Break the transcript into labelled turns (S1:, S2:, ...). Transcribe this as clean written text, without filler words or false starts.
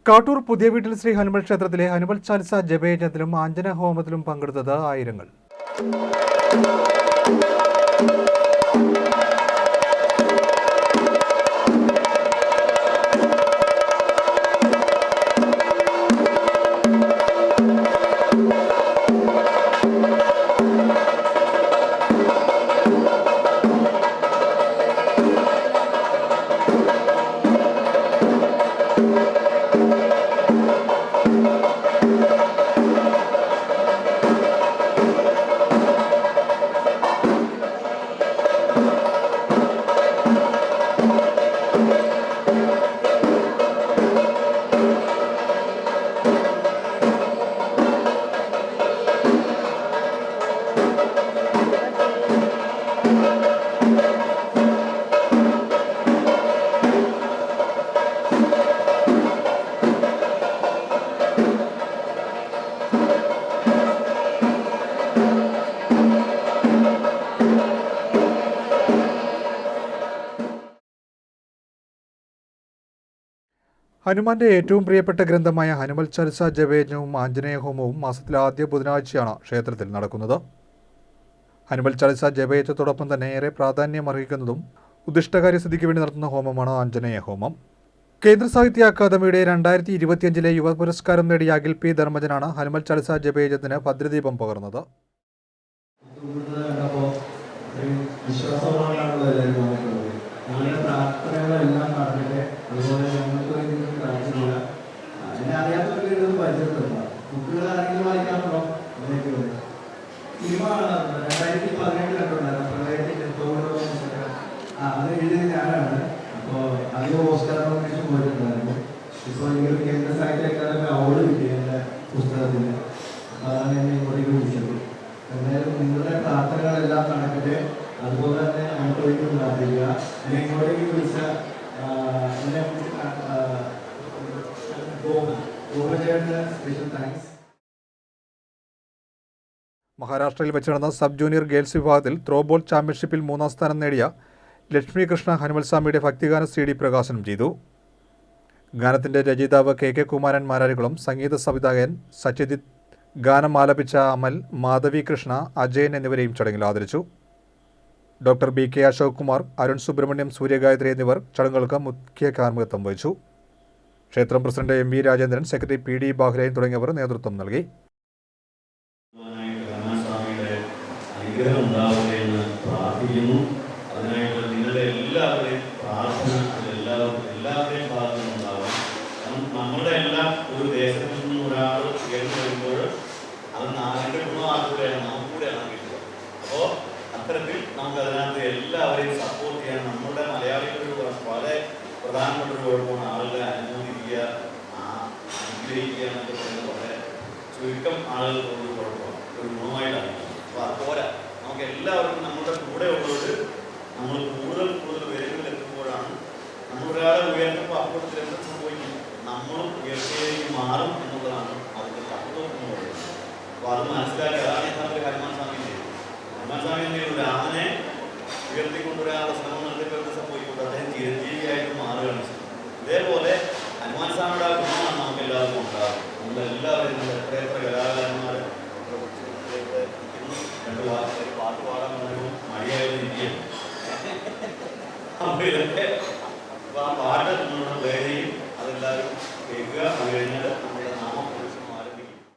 S1: കാട്ടൂർ പുതിയ വീട്ടിൽ ശ്രീ ഹനുമൽ ക്ഷേത്രത്തിലെ ഹനുമൽ ചാലിസ ജപയജ്ഞത്തിലും ആഞ്ജന ഹോമത്തിലും പങ്കെടുത്തത് ആയിരങ്ങൾ. ഹനുമാന്റെ ഏറ്റവും പ്രിയപ്പെട്ട ഗ്രന്ഥമായ ഹനുമൽ ചാലിസ ജപയജ്ഞവും ആഞ്ജനേയ ഹോമവും മാസത്തിലെ ആദ്യ ബുധനാഴ്ചയാണ് ക്ഷേത്രത്തിൽ നടക്കുന്നത്. ഹനുമൽ ചാലിസ ജപയജ്ഞത്തോടൊപ്പം തന്നെ ഏറെ പ്രാധാന്യമർഹിക്കുന്നതും ഉദ്ദിഷ്ടകാര്യസിദ്ധിക്ക് വേണ്ടി നടത്തുന്ന ഹോമമാണ് ആഞ്ജനേയ ഹോമം. കേന്ദ്ര സാഹിത്യ അക്കാദമിയുടെ 2025 യുവ പുരസ്കാരം നേടിയ അഖിൽ പി ധർമ്മജനാണ് ഹനുമൽ ചാലിസ ജപയജ്ഞത്തിന് ഭദ്രദീപം പകർന്നത്.
S2: അത് എഴുതിയത് ഞാനാണ്. അപ്പോൾ അത് ഓസ്കാർ നോമിനേഷൻ പോയിട്ടുണ്ടായിരുന്നു. ഇപ്പോൾ എനിക്ക് കേന്ദ്ര സാഹിത്യ അക്കാദമി അവാർഡ് കിട്ടി എൻ്റെ പുസ്തകത്തിന്. അപ്പോൾ അതാണ് എന്നെ ഇങ്ങോട്ടേക്ക് വിളിച്ചത്. എന്തായാലും നിങ്ങളുടെ പ്രാർത്ഥനകളെല്ലാം നടക്കട്ടെ. അതുപോലെ തന്നെ ഞങ്ങൾക്ക് പ്രാർത്ഥിക്കുക. എന്നെ ഇങ്ങോട്ടേക്ക് വിളിച്ച എന്നെ ഗോപചേട്ടന് സ്പെഷ്യൽ താങ്ക്സ്.
S1: മഹാരാഷ്ട്രയിൽ വെച്ച് നടന്ന സബ് ജൂനിയർ ഗേൾസ് വിഭാഗത്തിൽ ത്രോബോൾ ചാമ്പ്യൻഷിപ്പിൽ 3ാം സ്ഥാനം നേടിയ ലക്ഷ്മി കൃഷ്ണ ഹനുമൽസ്വാമിയുടെ ഭക്തിഗാന CD പ്രകാശനം ചെയ്തു. ഗാനത്തിൻ്റെ രചയിതാവ് KK കുമാരൻ മാരാരികുളം, സംഗീത സംവിധായകൻ സത്യജിത്ത്, ഗാനം ആലപിച്ച അമൽ, മാധവി കൃഷ്ണ, അജയൻ എന്നിവരെയും ചടങ്ങിൽ ആദരിച്ചു. ഡോക്ടർ BK അശോക് കുമാർ, അരുൺ സുബ്രഹ്മണ്യം, സൂര്യഗായത്രി എന്നിവർ ചടങ്ങുകൾക്ക് മുഖ്യ കാർമ്മികത്വം വഹിച്ചു. ക്ഷേത്രം president MV Rajendran, secretary PD Bahuleyan തുടങ്ങിയവർ നേതൃത്വം നൽകി.
S3: അതിനായിട്ട് നിങ്ങളുടെ എല്ലാവരുടെയും പ്രാർത്ഥന എല്ലാവരുടെയും ഭാഗത്തും ഉണ്ടാവും. കാരണം നമ്മുടെ എല്ലാം ഒരു ദേശത്തു നിന്നും ഒരാൾ കേൾന്നു വരുമ്പോൾ അത് നാലിൻ്റെ ഗുണമാക്കുകയാണ്, നമുക്കൂടെയാണ് കിട്ടുക. അപ്പോൾ അത്തരത്തിൽ നമുക്ക് അതിനകത്ത് എല്ലാവരെയും സപ്പോർട്ട് ചെയ്യാൻ നമ്മുടെ മലയാളികളൊരു വളരെ പ്രധാനപ്പെട്ട ഒരു കുഴപ്പമാണ് ആളുകളെ അനുമോദിക്കുക, അനുഗ്രഹിക്കുക എന്നൊക്കെ പറയുന്നത് വളരെ ചുരുക്കം ആളുകൾക്കുള്ള ഒരു കുഴപ്പമാണ്, ഒരു ഗുണമായിട്ടാണ്. അപ്പോൾ അത് പോരാ, നമുക്ക് എല്ലാവർക്കും നമ്മുടെ കൂടെ ഉള്ളവർ നമ്മൾ കൂടുതൽ വേഗത്തിൽ എത്തുമ്പോഴാണ് നമ്മളൊരാളെ ഉയർത്തുമ്പോൾ അപ്പോഴത്തിൽ എന്ത് സംഭവിക്കും, നമ്മളും ഉയർച്ചയിലേക്ക് മാറും എന്നുള്ളതാണ് അതിൻ്റെ തത്വം എന്ന് പറയുന്നത്. അപ്പോൾ അത് മനസ്സിലാക്കി അതാണ് യഥാർത്ഥത്തിൽ ഹനുമാൻ സ്വാമി ചെയ്തത്. ഹനുമാൻ സ്വാമി എന്തെങ്കിലും രാമനെ ഉയർത്തിക്കൊണ്ടുവരാനുള്ള ശ്രമം നടത്തിയപ്പോൾ എന്ത് സംഭവിക്കും, അദ്ദേഹം ചിരഞ്ജീവിയായിട്ട് മാറുകയാണ്. ഇതേപോലെ ഹനുമാൻ സ്വാമിയുടെ ആ ഗുണമാണ് നമുക്ക് എല്ലാവർക്കും ഉണ്ടാകും. നമ്മളെല്ലാവരും എത്ര കലാകാരന്മാർ രണ്ട് പാട്ട് പാടാൻ പറയുമ്പോൾ മടിയായിരിക്കും. അപ്പോൾ ഇതൊക്കെ ആ പാട്ട് നമ്മളുടെ വേദനയും അതെല്ലാവരും കേൾക്കുക. അത് കഴിഞ്ഞാൽ